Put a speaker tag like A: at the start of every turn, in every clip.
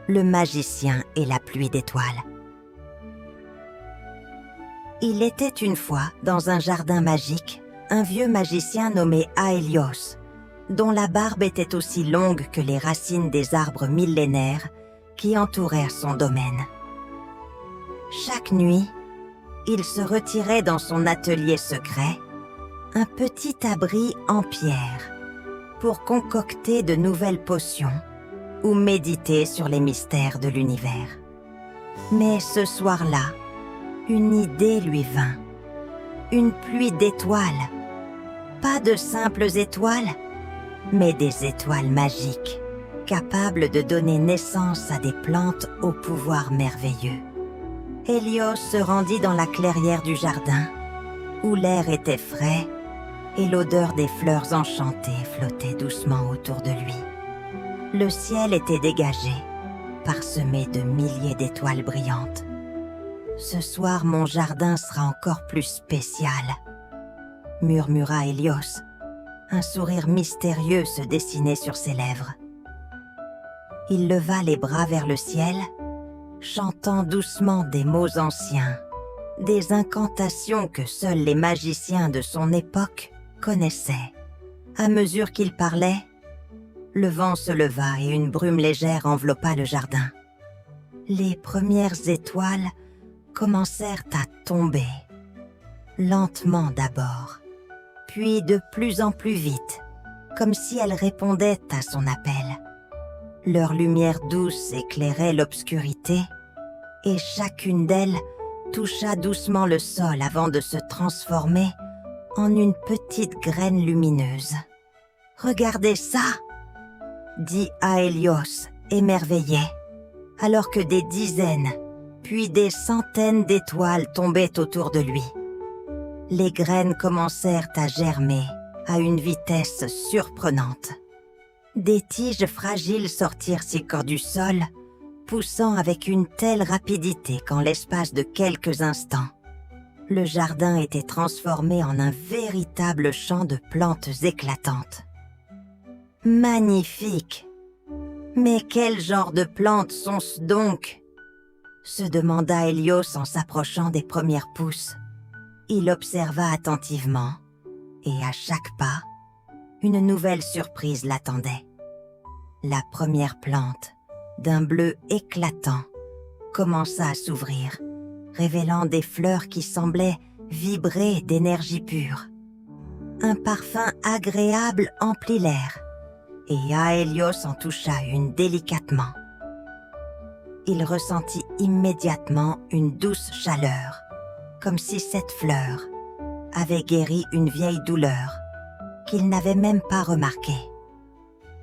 A: le magicien et la pluie d'étoiles. Il était une fois, dans un jardin magique, un vieux magicien nommé Aélios, dont la barbe était aussi longue que les racines des arbres millénaires qui entourèrent son domaine. Chaque nuit, il se retirait dans son atelier secret, un petit abri en pierre, pour concocter de nouvelles potions ou méditer sur les mystères de l'univers. Mais ce soir-là, une idée lui vint. Une pluie d'étoiles. Pas de simples étoiles, mais des étoiles magiques, capables de donner naissance à des plantes au pouvoir merveilleux. Hélios se rendit dans la clairière du jardin, où l'air était frais et l'odeur des fleurs enchantées flottait doucement autour de lui. Le ciel était dégagé, parsemé de milliers d'étoiles brillantes. Ce soir, mon jardin sera encore plus spécial, murmura Hélios. Un sourire mystérieux se dessinait sur ses lèvres. Il leva les bras vers le ciel, chantant doucement des mots anciens, des incantations que seuls les magiciens de son époque connaissaient. À mesure qu'il parlait, le vent se leva et une brume légère enveloppa le jardin. Les premières étoiles commencèrent à tomber, lentement d'abord, puis de plus en plus vite, comme si elles répondaient à son appel. Leur lumière douce éclairait l'obscurité, et chacune d'elles toucha doucement le sol avant de se transformer en une petite graine lumineuse. « Regardez ça !» dit Aélios, émerveillé, alors que des dizaines, puis des centaines d'étoiles tombaient autour de lui. Les graines commencèrent à germer à une vitesse surprenante. Des tiges fragiles sortirent si corps du sol, poussant avec une telle rapidité qu'en l'espace de quelques instants, le jardin était transformé en un véritable champ de plantes éclatantes. Magnifique! Mais quel genre de plantes sont-ce donc? Se demanda Hélios en s'approchant des premières pousses. Il observa attentivement, et à chaque pas, une nouvelle surprise l'attendait. La première plante, d'un bleu éclatant, commença à s'ouvrir, révélant des fleurs qui semblaient vibrer d'énergie pure. Un parfum agréable emplit l'air, et Aélios en toucha une délicatement. Il ressentit immédiatement une douce chaleur, comme si cette fleur avait guéri une vieille douleur qu'il n'avait même pas remarquée.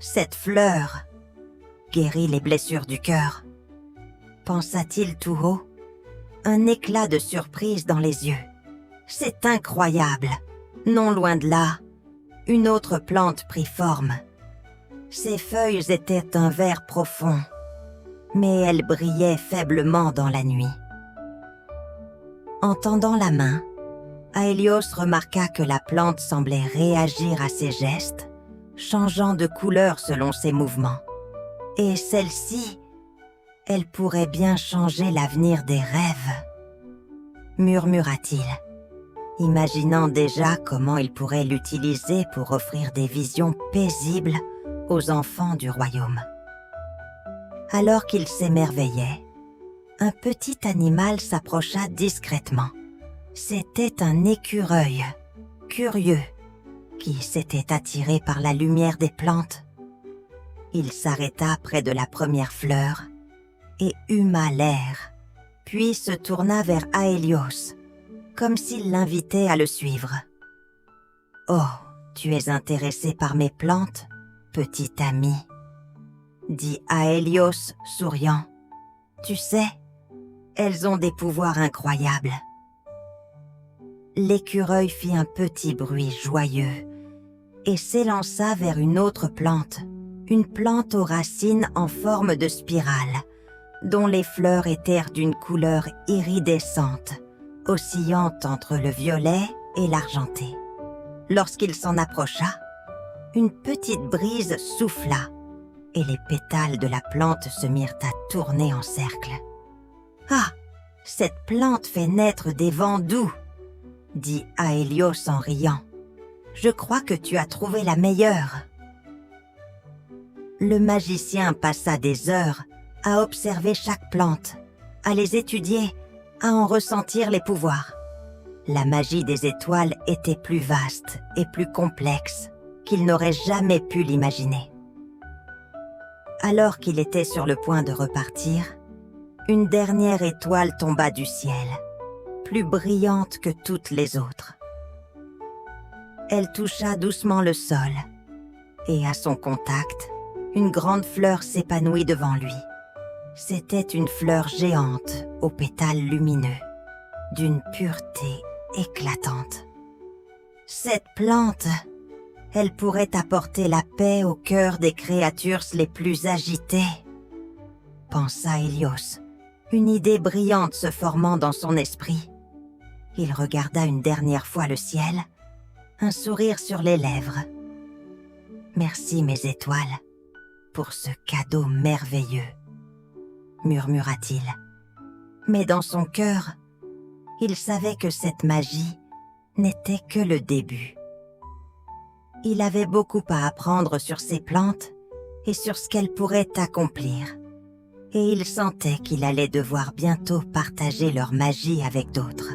A: Cette fleur guérit les blessures du cœur, pensa-t-il tout haut, un éclat de surprise dans les yeux. C'est incroyable! Non loin de là, une autre plante prit forme. Ses feuilles étaient un vert profond, mais elles brillaient faiblement dans la nuit. En tendant la main, Aélios remarqua que la plante semblait réagir à ses gestes, changeant de couleur selon ses mouvements. Et celle-ci, elle pourrait bien changer l'avenir des rêves, murmura-t-il, imaginant déjà comment il pourrait l'utiliser pour offrir des visions paisibles aux enfants du royaume. Alors qu'il s'émerveillait, un petit animal s'approcha discrètement. C'était un écureuil, curieux, qui s'était attiré par la lumière des plantes. Il s'arrêta près de la première fleur et huma l'air, puis se tourna vers Aélios, comme s'il l'invitait à le suivre. « Oh, tu es intéressé par mes plantes, petit ami ?» dit Aélios, souriant. « Tu sais, elles ont des pouvoirs incroyables. » L'écureuil fit un petit bruit joyeux et s'élança vers une autre plante, une plante aux racines en forme de spirale, dont les fleurs étaient d'une couleur iridescente, oscillant entre le violet et l'argenté. Lorsqu'il s'en approcha, une petite brise souffla et les pétales de la plante se mirent à tourner en cercle. « Ah, cette plante fait naître des vents doux !» dit Aélios en riant. « Je crois que tu as trouvé la meilleure. » Le magicien passa des heures à observer chaque plante, à les étudier, à en ressentir les pouvoirs. La magie des étoiles était plus vaste et plus complexe qu'il n'aurait jamais pu l'imaginer. Alors qu'il était sur le point de repartir, une dernière étoile tomba du ciel, plus brillante que toutes les autres. Elle toucha doucement le sol, et à son contact, une grande fleur s'épanouit devant lui. C'était une fleur géante aux pétales lumineux, d'une pureté éclatante. Cette plante, elle pourrait apporter la paix au cœur des créatures les plus agitées, pensa Hélios, une idée brillante se formant dans son esprit. Il regarda une dernière fois le ciel, un sourire sur les lèvres. « Merci mes étoiles pour ce cadeau merveilleux », murmura-t-il. Mais dans son cœur, il savait que cette magie n'était que le début. Il avait beaucoup à apprendre sur ces plantes et sur ce qu'elles pourraient accomplir, et il sentait qu'il allait devoir bientôt partager leur magie avec d'autres.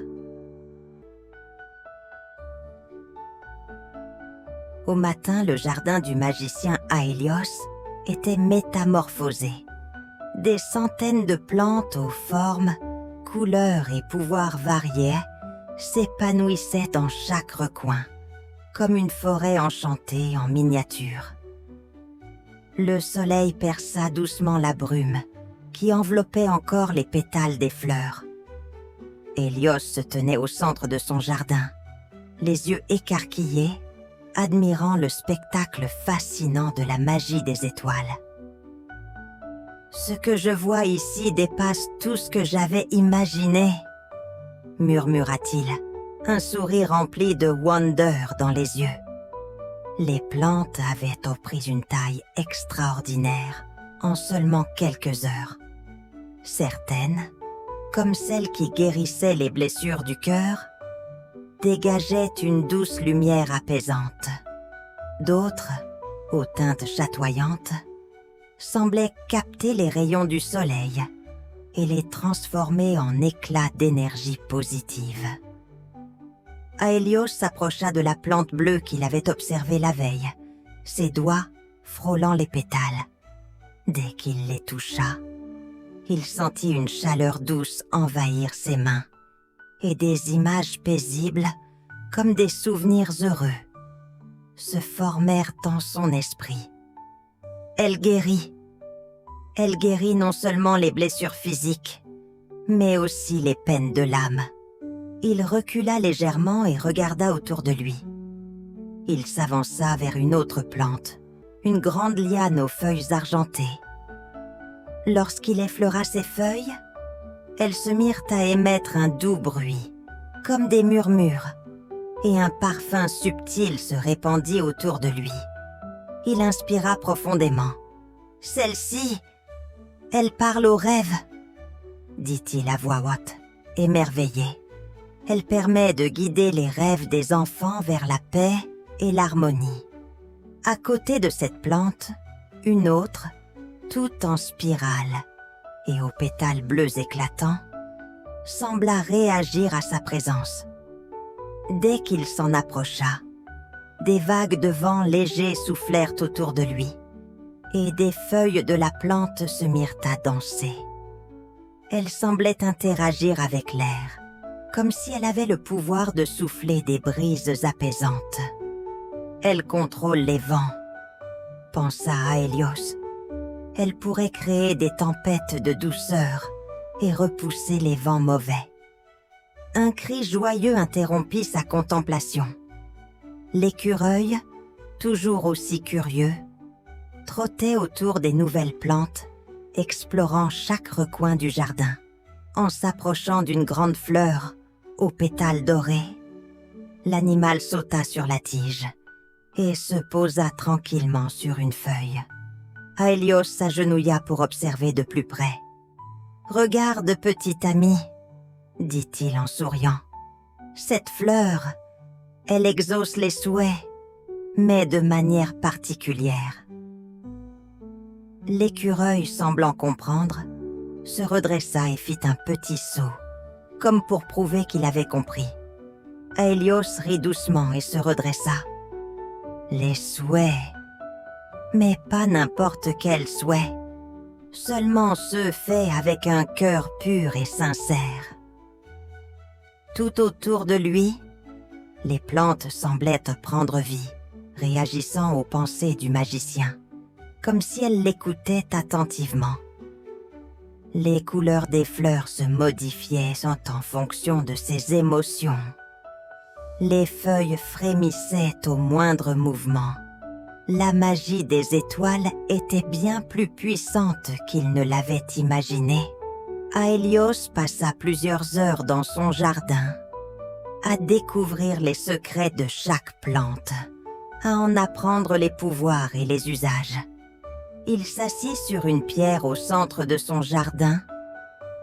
A: Au matin, le jardin du magicien Aélios était métamorphosé. Des centaines de plantes aux formes, couleurs et pouvoirs variés s'épanouissaient dans chaque recoin, comme une forêt enchantée en miniature. Le soleil perça doucement la brume qui enveloppait encore les pétales des fleurs. Hélios se tenait au centre de son jardin, les yeux écarquillés, admirant le spectacle fascinant de la magie des étoiles. « Ce que je vois ici dépasse tout ce que j'avais imaginé, » murmura-t-il, un sourire rempli de wonder dans les yeux. Les plantes avaient pris une taille extraordinaire en seulement quelques heures. Certaines, comme celle qui guérissait les blessures du cœur, dégageaient une douce lumière apaisante. D'autres, aux teintes chatoyantes, semblaient capter les rayons du soleil et les transformer en éclats d'énergie positive. Aélios s'approcha de la plante bleue qu'il avait observée la veille, ses doigts frôlant les pétales. Dès qu'il les toucha, il sentit une chaleur douce envahir ses mains et des images paisibles, comme des souvenirs heureux, se formèrent dans son esprit. Elle guérit non seulement les blessures physiques, mais aussi les peines de l'âme. Il recula légèrement et regarda autour de lui. Il s'avança vers une autre plante, une grande liane aux feuilles argentées. Lorsqu'il effleura ses feuilles, elles se mirent à émettre un doux bruit, comme des murmures, et un parfum subtil se répandit autour de lui. Il inspira profondément. « Celle-ci, elle parle aux rêves, » dit-il à voix haute, émerveillé. « Elle permet de guider les rêves des enfants vers la paix et l'harmonie. » À côté de cette plante, une autre, toute en spirale et aux pétales bleus éclatants, sembla réagir à sa présence. Dès qu'il s'en approcha, des vagues de vent léger soufflèrent autour de lui, et des feuilles de la plante se mirent à danser. Elle semblait interagir avec l'air, comme si elle avait le pouvoir de souffler des brises apaisantes. « Elle contrôle les vents », pensa Aélios. « Elle pourrait créer des tempêtes de douceur et repousser les vents mauvais. » Un cri joyeux interrompit sa contemplation. L'écureuil, toujours aussi curieux, trottait autour des nouvelles plantes, explorant chaque recoin du jardin. En s'approchant d'une grande fleur aux pétales dorés, l'animal sauta sur la tige et se posa tranquillement sur une feuille. Aélios s'agenouilla pour observer de plus près. « Regarde, petit ami, dit-il en souriant. Cette fleur, elle exauce les souhaits, mais de manière particulière. » L'écureuil, semblant comprendre, se redressa et fit un petit saut, comme pour prouver qu'il avait compris. Aélios rit doucement et se redressa. Les souhaits, mais pas n'importe quel souhait, seulement ceux faits avec un cœur pur et sincère. Tout autour de lui, les plantes semblaient prendre vie, réagissant aux pensées du magicien, comme si elles l'écoutaient attentivement. Les couleurs des fleurs se modifiaient en fonction de ses émotions. Les feuilles frémissaient au moindre mouvement. La magie des étoiles était bien plus puissante qu'il ne l'avait imaginé. Aélios passa plusieurs heures dans son jardin, à découvrir les secrets de chaque plante, à en apprendre les pouvoirs et les usages. Il s'assit sur une pierre au centre de son jardin,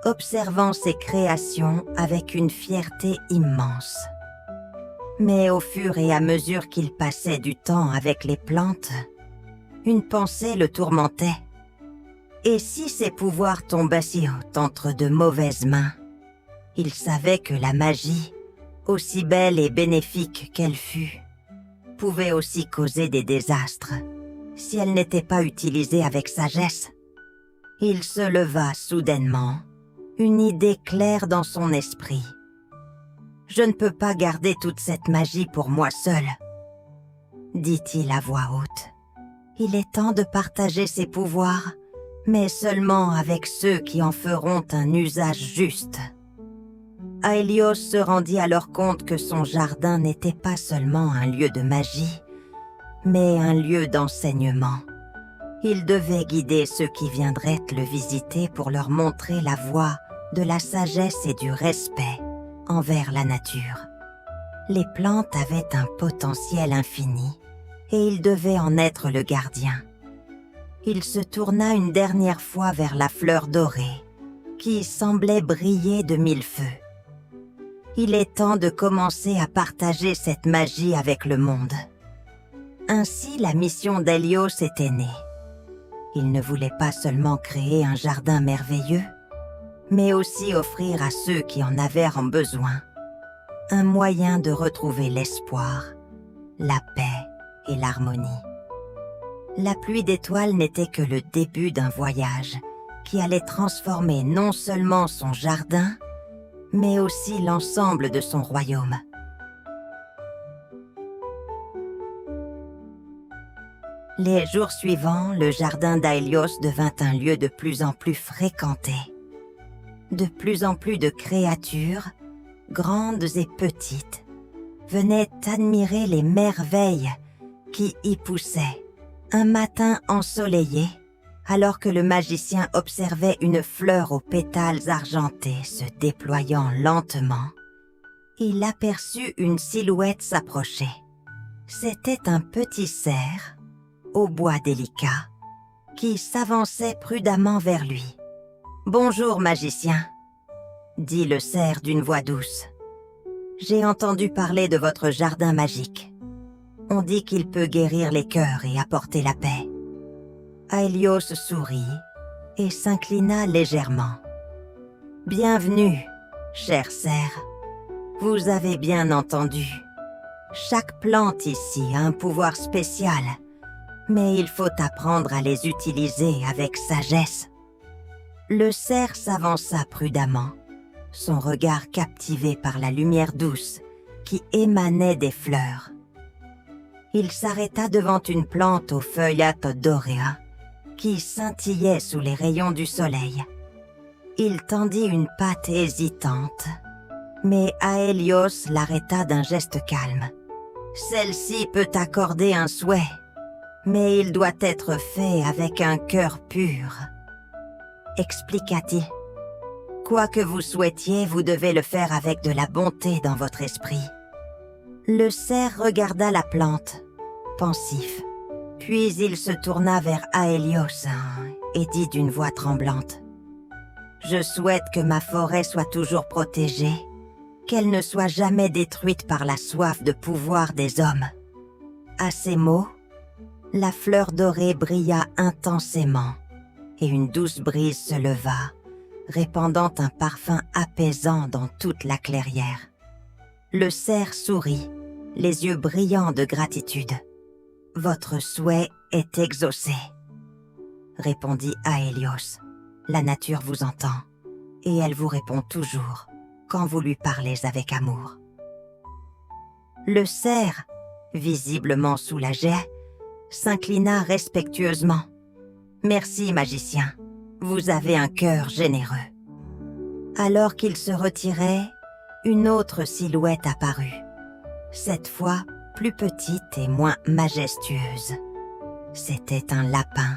A: observant ses créations avec une fierté immense. Mais au fur et à mesure qu'il passait du temps avec les plantes, une pensée le tourmentait. Et si ses pouvoirs tombaient si haut entre de mauvaises mains? Il savait que la magie, aussi belle et bénéfique qu'elle fût, pouvait aussi causer des désastres si elle n'était pas utilisée avec sagesse. Il se leva soudainement, une idée claire dans son esprit. « Je ne peux pas garder toute cette magie pour moi seul, » dit-il à voix haute. « Il est temps de partager ses pouvoirs, mais seulement avec ceux qui en feront un usage juste. » Aélios se rendit alors compte que son jardin n'était pas seulement un lieu de magie, mais un lieu d'enseignement. Il devait guider ceux qui viendraient le visiter pour leur montrer la voie de la sagesse et du respect envers la nature. Les plantes avaient un potentiel infini et il devait en être le gardien. Il se tourna une dernière fois vers la fleur dorée, qui semblait briller de mille feux. Il est temps de commencer à partager cette magie avec le monde. Ainsi, la mission d'Aélios était née. Il ne voulait pas seulement créer un jardin merveilleux, mais aussi offrir à ceux qui en avaient besoin un moyen de retrouver l'espoir, la paix et l'harmonie. La pluie d'étoiles n'était que le début d'un voyage qui allait transformer non seulement son jardin, mais aussi l'ensemble de son royaume. Les jours suivants, le jardin d'Aélios devint un lieu de plus en plus fréquenté. De plus en plus de créatures, grandes et petites, venaient admirer les merveilles qui y poussaient. Un matin ensoleillé, alors que le magicien observait une fleur aux pétales argentés se déployant lentement, il aperçut une silhouette s'approcher. C'était un petit cerf, au bois délicat, qui s'avançait prudemment vers lui. « Bonjour, magicien », dit le cerf d'une voix douce. « J'ai entendu parler de votre jardin magique. On dit qu'il peut guérir les cœurs et apporter la paix. » Aélios sourit et s'inclina légèrement. « Bienvenue, cher cerf. Vous avez bien entendu. Chaque plante ici a un pouvoir spécial, mais il faut apprendre à les utiliser avec sagesse. » Le cerf s'avança prudemment, son regard captivé par la lumière douce qui émanait des fleurs. Il s'arrêta devant une plante aux feuillades dorées qui scintillait sous les rayons du soleil. Il tendit une patte hésitante, mais Aélios l'arrêta d'un geste calme. « Celle-ci peut accorder un souhait, mais il doit être fait avec un cœur pur. » expliqua-t-il. « Quoi que vous souhaitiez, vous devez le faire avec de la bonté dans votre esprit. » Le cerf regarda la plante, pensif. Puis il se tourna vers Aélios et dit d'une voix tremblante: « Je souhaite que ma forêt soit toujours protégée, qu'elle ne soit jamais détruite par la soif de pouvoir des hommes. » À ces mots, la fleur dorée brilla intensément et une douce brise se leva, répandant un parfum apaisant dans toute la clairière. Le cerf sourit, les yeux brillants de gratitude. « Votre souhait est exaucé, » répondit Aélios. « La nature vous entend, et elle vous répond toujours quand vous lui parlez avec amour. » Le cerf, visiblement soulagé, s'inclina respectueusement. « Merci, magicien, vous avez un cœur généreux. » Alors qu'il se retirait, une autre silhouette apparut, cette fois plus petite et moins majestueuse. C'était un lapin,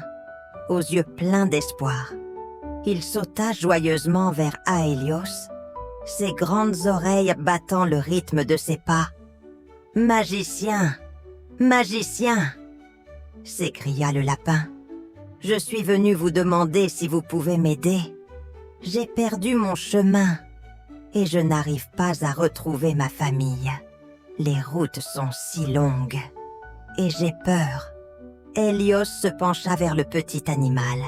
A: aux yeux pleins d'espoir. Il sauta joyeusement vers Aélios, ses grandes oreilles battant le rythme de ses pas. « Magicien! Magicien !» s'écria le lapin. « Je suis venu vous demander si vous pouvez m'aider. J'ai perdu mon chemin et je n'arrive pas à retrouver ma famille. Les routes sont si longues et j'ai peur. » Hélios se pencha vers le petit animal,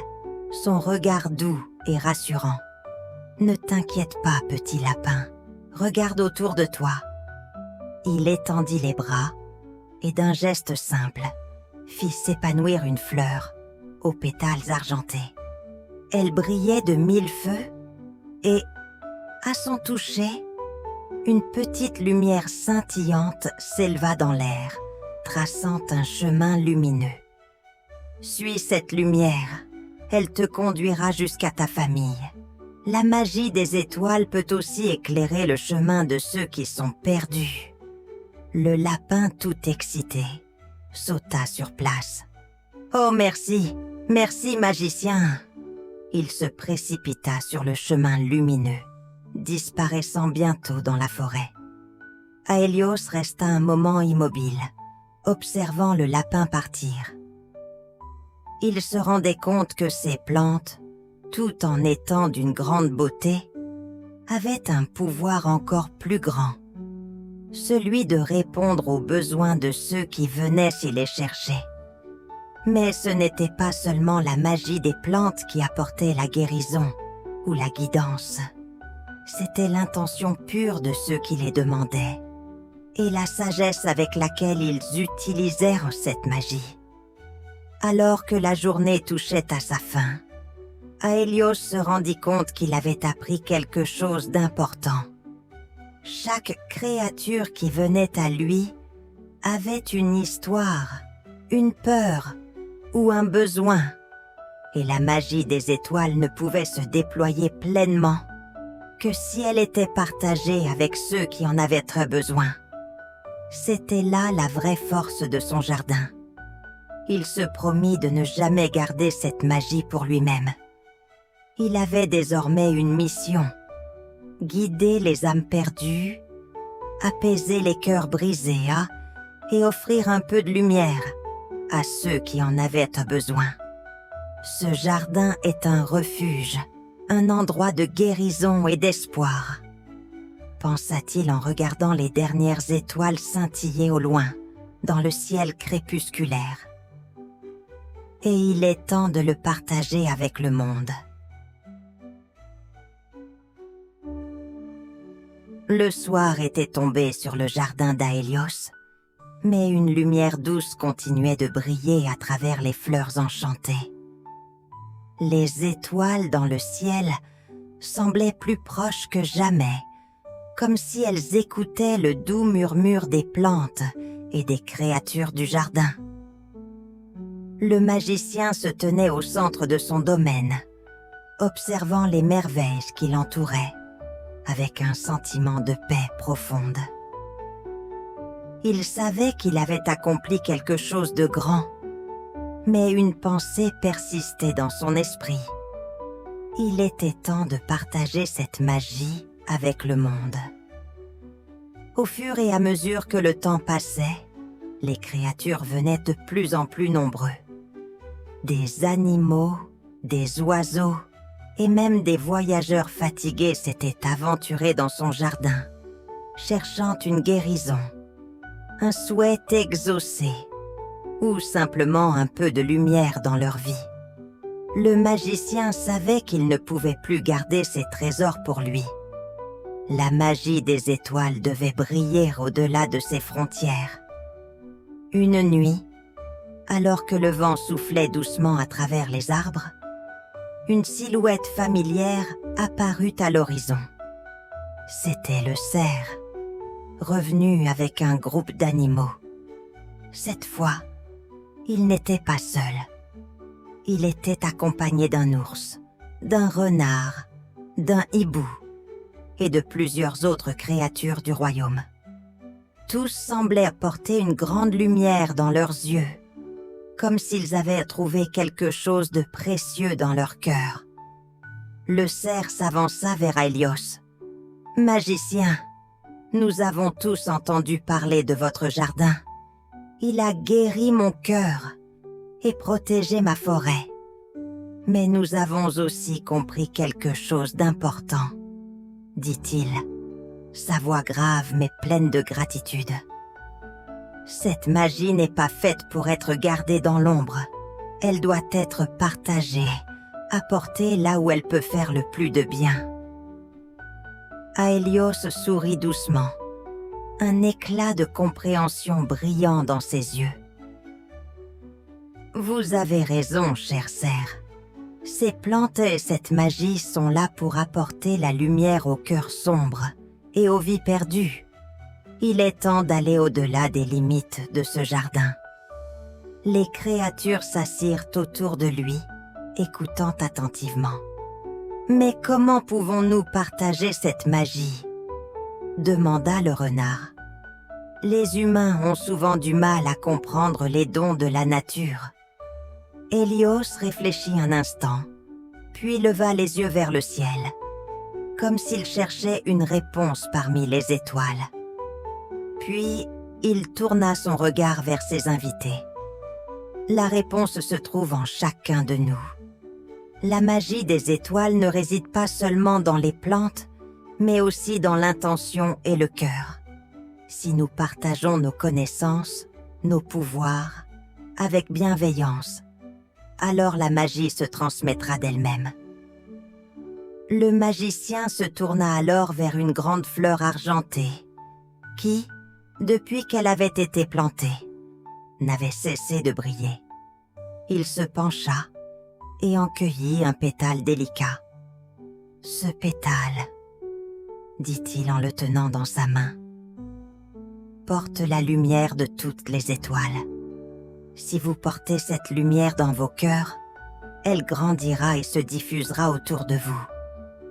A: son regard doux et rassurant. « Ne t'inquiète pas, petit lapin, regarde autour de toi. » Il étendit les bras et d'un geste simple, fit s'épanouir une fleur aux pétales argentés. Elle brillait de 1000 feux et, à son toucher, une petite lumière scintillante s'éleva dans l'air, traçant un chemin lumineux. « Suis cette lumière, elle te conduira jusqu'à ta famille. La magie des étoiles peut aussi éclairer le chemin de ceux qui sont perdus. » Le lapin, tout excité, sauta sur place. « Oh merci, merci magicien !» Il se précipita sur le chemin lumineux, disparaissant bientôt dans la forêt. Aélios resta un moment immobile, observant le lapin partir. Il se rendait compte que ces plantes, tout en étant d'une grande beauté, avaient un pouvoir encore plus grand, celui de répondre aux besoins de ceux qui venaient s'y les chercher. Mais ce n'était pas seulement la magie des plantes qui apportait la guérison ou la guidance. C'était l'intention pure de ceux qui les demandaient et la sagesse avec laquelle ils utilisèrent cette magie. Alors que la journée touchait à sa fin, Aélios se rendit compte qu'il avait appris quelque chose d'important. Chaque créature qui venait à lui avait une histoire, une peur ou un besoin, et la magie des étoiles ne pouvait se déployer pleinement que si elle était partagée avec ceux qui en avaient très besoin. C'était là la vraie force de son jardin. Il se promit de ne jamais garder cette magie pour lui-même. Il avait désormais une mission: guider les âmes perdues, apaiser les cœurs brisés et offrir un peu de lumière à ceux qui en avaient besoin. Ce jardin est un refuge, un endroit de guérison et d'espoir, pensa-t-il en regardant les dernières étoiles scintiller au loin, dans le ciel crépusculaire. Et il est temps de le partager avec le monde. Le soir était tombé sur le jardin d'Aélios, mais une lumière douce continuait de briller à travers les fleurs enchantées. Les étoiles dans le ciel semblaient plus proches que jamais, comme si elles écoutaient le doux murmure des plantes et des créatures du jardin. Le magicien se tenait au centre de son domaine, observant les merveilles qui l'entouraient, avec un sentiment de paix profonde. Il savait qu'il avait accompli quelque chose de grand, mais une pensée persistait dans son esprit. Il était temps de partager cette magie avec le monde. Au fur et à mesure que le temps passait, Les créatures venaient de plus en plus nombreux. Des animaux, des oiseaux et même des voyageurs fatigués s'étaient aventurés dans son jardin, cherchant une guérison, un souhait exaucé ou simplement un peu de lumière dans leur vie. Le magicien savait qu'il ne pouvait plus garder ses trésors pour lui. La magie des étoiles devait briller au-delà de ses frontières. Une nuit, alors que le vent soufflait doucement à travers les arbres, une silhouette familière apparut à l'horizon. C'était le cerf, revenu avec un groupe d'animaux. Cette fois, il n'était pas seul. Il était accompagné d'un ours, d'un renard, d'un hibou et de plusieurs autres créatures du royaume. Tous semblaient apporter une grande lumière dans leurs yeux, comme s'ils avaient trouvé quelque chose de précieux dans leur cœur. Le cerf s'avança vers Aélios. « Magicien, nous avons tous entendu parler de votre jardin. Il a guéri mon cœur et protégé ma forêt. Mais nous avons aussi compris quelque chose d'important, dit-il, sa voix grave mais pleine de gratitude. Cette magie n'est pas faite pour être gardée dans l'ombre. Elle doit être partagée, apportée là où elle peut faire le plus de bien. Aélios sourit doucement, un éclat de compréhension brillant dans ses yeux. Vous avez raison, cher cerf. Ces plantes et cette magie sont là pour apporter la lumière aux cœurs sombres et aux vies perdues. Il est temps d'aller au-delà des limites de ce jardin. Les créatures s'assirent autour de lui, écoutant attentivement. « Mais comment pouvons-nous partager cette magie ?» demanda le renard. « Les humains ont souvent du mal à comprendre les dons de la nature. » Hélios réfléchit un instant, puis leva les yeux vers le ciel, comme s'il cherchait une réponse parmi les étoiles. Puis, il tourna son regard vers ses invités. La réponse se trouve en chacun de nous. La magie des étoiles ne réside pas seulement dans les plantes, mais aussi dans l'intention et le cœur. Si nous partageons nos connaissances, nos pouvoirs, avec bienveillance, alors la magie se transmettra d'elle-même. Le magicien se tourna alors vers une grande fleur argentée, qui, depuis qu'elle avait été plantée, n'avait cessé de briller. Il se pencha et en cueillit un pétale délicat. « Ce pétale, dit-il en le tenant dans sa main, porte la lumière de toutes les étoiles. Si vous portez cette lumière dans vos cœurs, elle grandira et se diffusera autour de vous.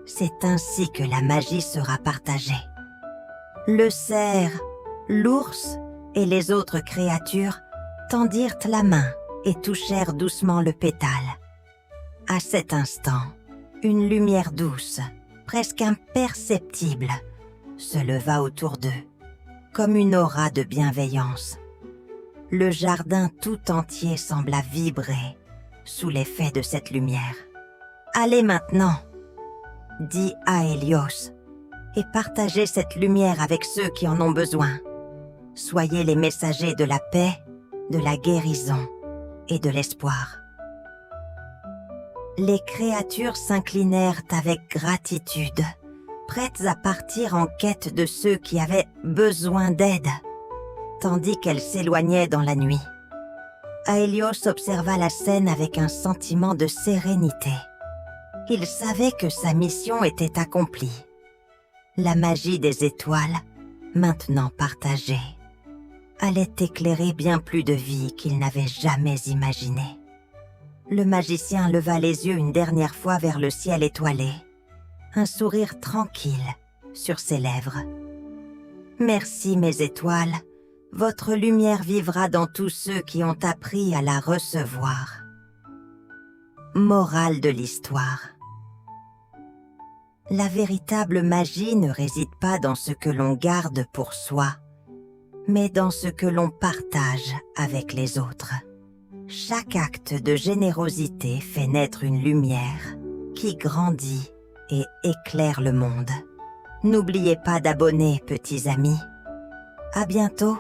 A: C'est ainsi que la magie sera partagée. » Le cerf, l'ours et les autres créatures tendirent la main et touchèrent doucement le pétale. À cet instant, une lumière douce, presque imperceptible, se leva autour d'eux, comme une aura de bienveillance. Le jardin tout entier sembla vibrer sous l'effet de cette lumière. « Allez maintenant !» dit Aélios, « et partagez cette lumière avec ceux qui en ont besoin. Soyez les messagers de la paix, de la guérison et de l'espoir. » Les créatures s'inclinèrent avec gratitude, prêtes à partir en quête de ceux qui avaient besoin d'aide, tandis qu'elles s'éloignaient dans la nuit. Aélios observa la scène avec un sentiment de sérénité. Il savait que sa mission était accomplie. La magie des étoiles, maintenant partagée, allait éclairer bien plus de vies qu'il n'avait jamais imaginées. Le magicien leva les yeux une dernière fois vers le ciel étoilé, un sourire tranquille sur ses lèvres. « Merci mes étoiles, votre lumière vivra dans tous ceux qui ont appris à la recevoir. » Morale de l'histoire. La véritable magie ne réside pas dans ce que l'on garde pour soi, mais dans ce que l'on partage avec les autres. Chaque acte de générosité fait naître une lumière qui grandit et éclaire le monde. N'oubliez pas d'abonner, petits amis. À bientôt.